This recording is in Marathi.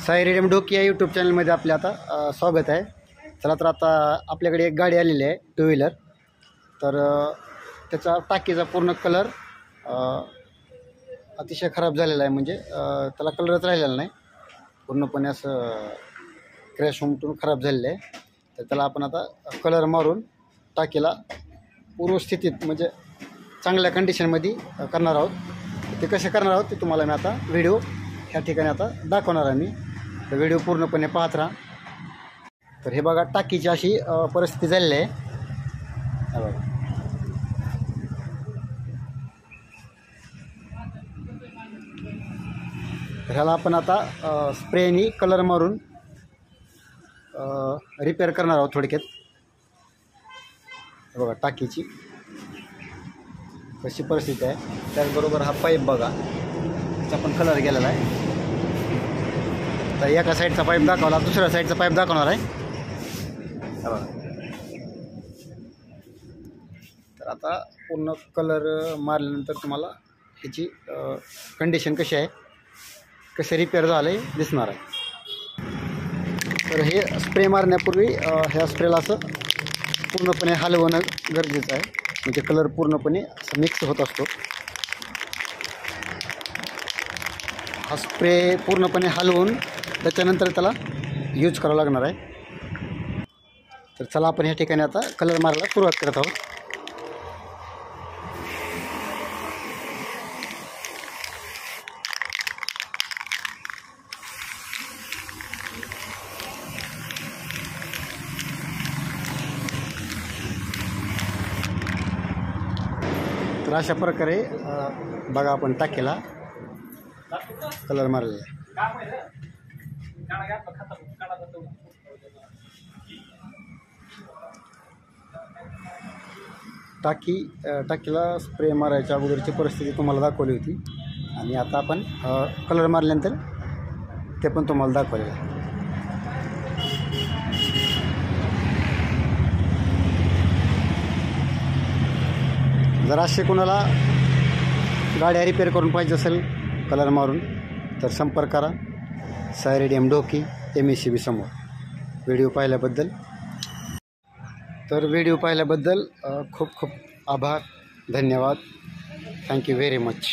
साई रेडियम डोकी या यूट्यूब चॅनलमध्ये आपले आता स्वागत आहे. चला तर आता आपल्याकडे एक गाडी आलेली आहे, टू व्हीलर. तर त्याचा टाकीचा पूर्ण कलर अतिशय खराब झालेला आहे. म्हणजे त्याला कलरच राहिलेला नाही, पूर्णपणे असं क्रॅश होऊन खराब झालेलं आहे. तर त्याला आपण आता कलर मारून टाकीला पूर्वस्थितीत म्हणजे चांगल्या कंडिशनमध्ये करणार आहोत. ते कसे करणार आहोत ते तुम्हाला मी आता व्हिडिओ ह्या ठिकाणी आता दाखवणार आहे मी. तर व्हिडिओ पूर्णपणे पाहत राहा. तर हे बघा, टाकीची अशी परिस्थिती झालेली आहे. हे बघा, तर ह्याला आपण आता स्प्रेनी कलर मारून रिपेअर करणार आहोत थोडक्यात. हे बघा टाकीची कशी परिस्थिती आहे. त्याचबरोबर हा पाईप बघा, त्याचा पण कलर गेलेला आहे. तर एका साईडचा पाईप दाखवला, दुसऱ्या साईडचा पाईप दाखवणार आहे. तर आता पूर्ण कलर मारल्यानंतर तुम्हाला त्याची कंडिशन कशी आहे, कसे रिपेअर झाले दिसणार आहे. तर हे स्प्रे मारण्यापूर्वी ह्या स्प्रेला असं पूर्णपणे हलवणं गरजेचं आहे, म्हणजे कलर पूर्णपणे असं मिक्स होत असतो. हा स्प्रे पूर्णपणे हलवून त्याच्यानंतर त्याला यूज करावं लागणार आहे. तर चला आपण ह्या ठिकाणी आता कलर मारायला सुरुवात करत आहोत. तर अशा प्रकारे बघा आपण टाकीला कलर मारलेला आहे. टाकीला स्प्रे मारायच्या अगोदरची परिस्थिती तुम्हाला दाखवली होती, आणि आता आपण कलर मारल्यानंतर ते पण तुम्हाला दाखवलेलं आहे. जर असे कोणाला गाड्या रिपेअर करून पाहिजे असेल कलर मारून, तर संपर्क करा साई रेडियम डोकी MECB समोर. व्हिडिओ पाहिल्याबद्दल खूप खूप आभार, धन्यवाद. Thank you very much.